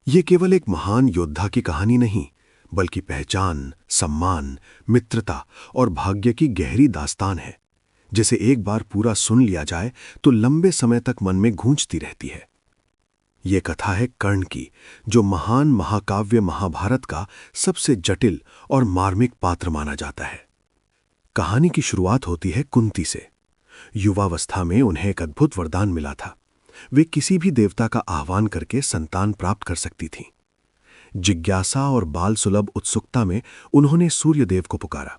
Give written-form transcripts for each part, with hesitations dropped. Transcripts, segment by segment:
ये केवल एक महान योद्धा की कहानी नहीं, बल्कि पहचान, सम्मान, मित्रता और भाग्य की गहरी दास्तान है, जिसे एक बार पूरा सुन लिया जाए तो लंबे समय तक मन में गूंजती रहती है। ये कथा है कर्ण की, जो महान महाकाव्य महाभारत का सबसे जटिल और मार्मिक पात्र माना जाता है। कहानी की शुरुआत होती है कुंती से। युवावस्था में उन्हें एक अद्भुत वरदान मिला था। वे किसी भी देवता का आह्वान करके संतान प्राप्त कर सकती थीं। जिज्ञासा और बाल सुलभ उत्सुकता में उन्होंने सूर्यदेव को पुकारा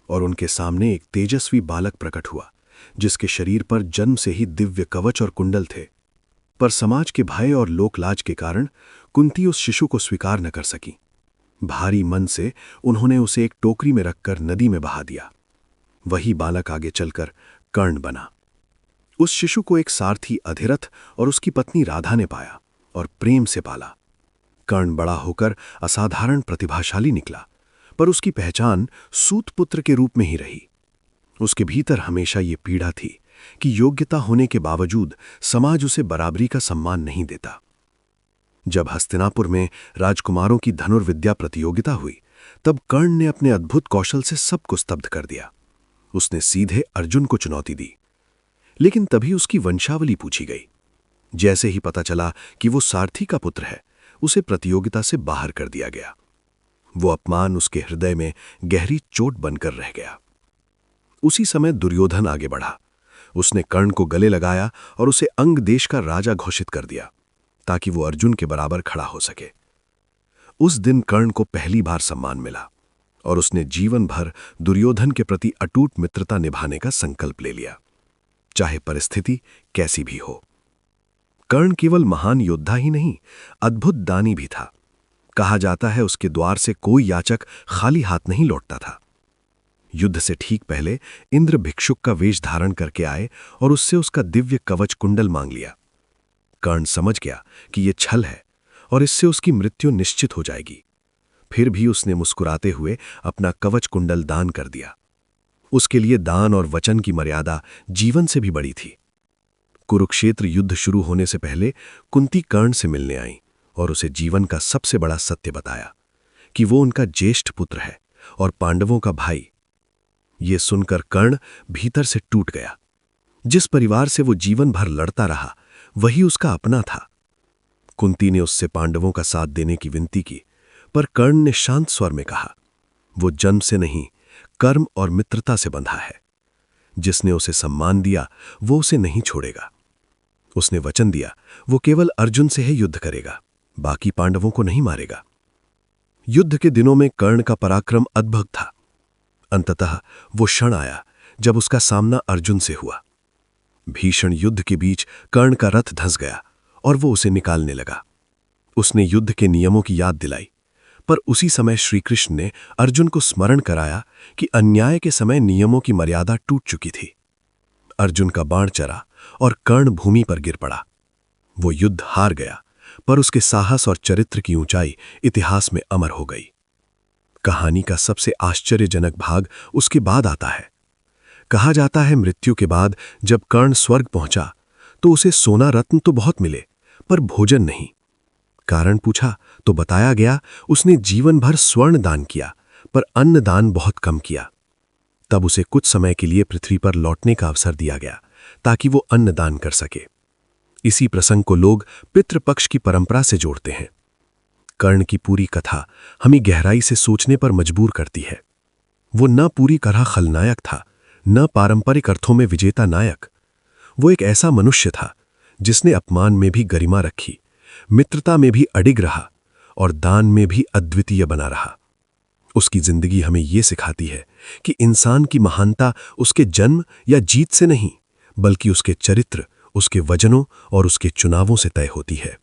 और उनके सामने एक तेजस्वी बालक प्रकट हुआ, जिसके शरीर पर जन्म से ही दिव्य कवच और कुंडल थे। पर समाज के भय और लोकलाज के कारण कुंती उस शिशु को स्वीकार न कर सकी। भारी मन से उन्होंने उसे एक टोकरी में रखकर नदी में बहा दिया। वही बालक आगे चलकर कर्ण बना। उस शिशु को एक सारथी अधिरथ और उसकी पत्नी राधा ने पाया और प्रेम से पाला। कर्ण बड़ा होकर असाधारण प्रतिभाशाली निकला, पर उसकी पहचान सूतपुत्र के रूप में ही रही। उसके भीतर हमेशा ये पीड़ा थी कि योग्यता होने के बावजूद समाज उसे बराबरी का सम्मान नहीं देता। जब हस्तिनापुर में राजकुमारों की धनुर्विद्या प्रतियोगिता हुई, तब कर्ण ने अपने अद्भुत कौशल से सबको स्तब्ध कर दिया। उसने सीधे अर्जुन को चुनौती दी, लेकिन तभी उसकी वंशावली पूछी गई। जैसे ही पता चला कि वो सारथी का पुत्र है, उसे प्रतियोगिता से बाहर कर दिया गया। वो अपमान उसके हृदय में गहरी चोट बनकर रह गया। उसी समय दुर्योधन आगे बढ़ा। उसने कर्ण को गले लगाया और उसे अंग देश का राजा घोषित कर दिया, ताकि वो अर्जुन के बराबर खड़ा हो सके। उस दिन कर्ण को पहली बार सम्मान मिला और उसने जीवन भर दुर्योधन के प्रति अटूट मित्रता निभाने का संकल्प ले लिया, चाहे परिस्थिति कैसी भी हो। कर्ण केवल महान योद्धा ही नहीं, अद्भुत दानी भी था। कहा जाता है उसके द्वार से कोई याचक खाली हाथ नहीं लौटता था। युद्ध से ठीक पहले इंद्र भिक्षुक का वेश धारण करके आए और उससे उसका दिव्य कवच कुंडल मांग लिया। कर्ण समझ गया कि यह छल है और इससे उसकी मृत्यु निश्चित हो जाएगी। फिर भी उसने मुस्कुराते हुए अपना कवच कुंडल दान कर दिया। उसके लिए दान और वचन की मर्यादा जीवन से भी बड़ी थी। कुरुक्षेत्र युद्ध शुरू होने से पहले कुंती कर्ण से मिलने आई और उसे जीवन का सबसे बड़ा सत्य बताया कि वो उनका ज्येष्ठ पुत्र है और पांडवों का भाई। ये सुनकर कर्ण भीतर से टूट गया। जिस परिवार से वो जीवन भर लड़ता रहा, वही उसका अपना था। कुंती ने उससे पांडवों का साथ देने की विनती की, पर कर्ण ने शांत स्वर में कहा, वो जन्म से नहीं, कर्म और मित्रता से बंधा है। जिसने उसे सम्मान दिया, वो उसे नहीं छोड़ेगा। उसने वचन दिया, वो केवल अर्जुन से ही युद्ध करेगा, बाकी पांडवों को नहीं मारेगा। युद्ध के दिनों में कर्ण का पराक्रम अद्भुत था। अंततः वो क्षण आया जब उसका सामना अर्जुन से हुआ। भीषण युद्ध के बीच कर्ण का रथ धंस गया और वो उसे निकालने लगा। उसने युद्ध के नियमों की याद दिलाई, पर उसी समय श्रीकृष्ण ने अर्जुन को स्मरण कराया कि अन्याय के समय नियमों की मर्यादा टूट चुकी थी। अर्जुन का बाण चरा और कर्ण भूमि पर गिर पड़ा। वो युद्ध हार गया, पर उसके साहस और चरित्र की ऊंचाई इतिहास में अमर हो गई। कहानी का सबसे आश्चर्यजनक भाग उसके बाद आता है। कहा जाता है मृत्यु के बाद जब कर्ण स्वर्ग पहुंचा तो उसे सोना रत्न तो बहुत मिले, पर भोजन नहीं। कारण पूछा तो बताया गया उसने जीवन भर स्वर्ण दान किया, पर अन्न दान बहुत कम किया। तब उसे कुछ समय के लिए पृथ्वी पर लौटने का अवसर दिया गया ताकि वो अन्न दान कर सके। इसी प्रसंग को लोग पितृपक्ष की परंपरा से जोड़ते हैं। कर्ण की पूरी कथा हमें गहराई से सोचने पर मजबूर करती है। वो न पूरी तरह खलनायक था, न पारंपरिक अर्थों में विजेता नायक। वो एक ऐसा मनुष्य था जिसने अपमान में भी गरिमा रखी, मित्रता में भी अडिग रहा और दान में भी अद्वितीय बना रहा। उसकी जिंदगी हमें यह सिखाती है कि इंसान की महानता उसके जन्म या जीत से नहीं, बल्कि उसके चरित्र, उसके वचनों और उसके चुनावों से तय होती है।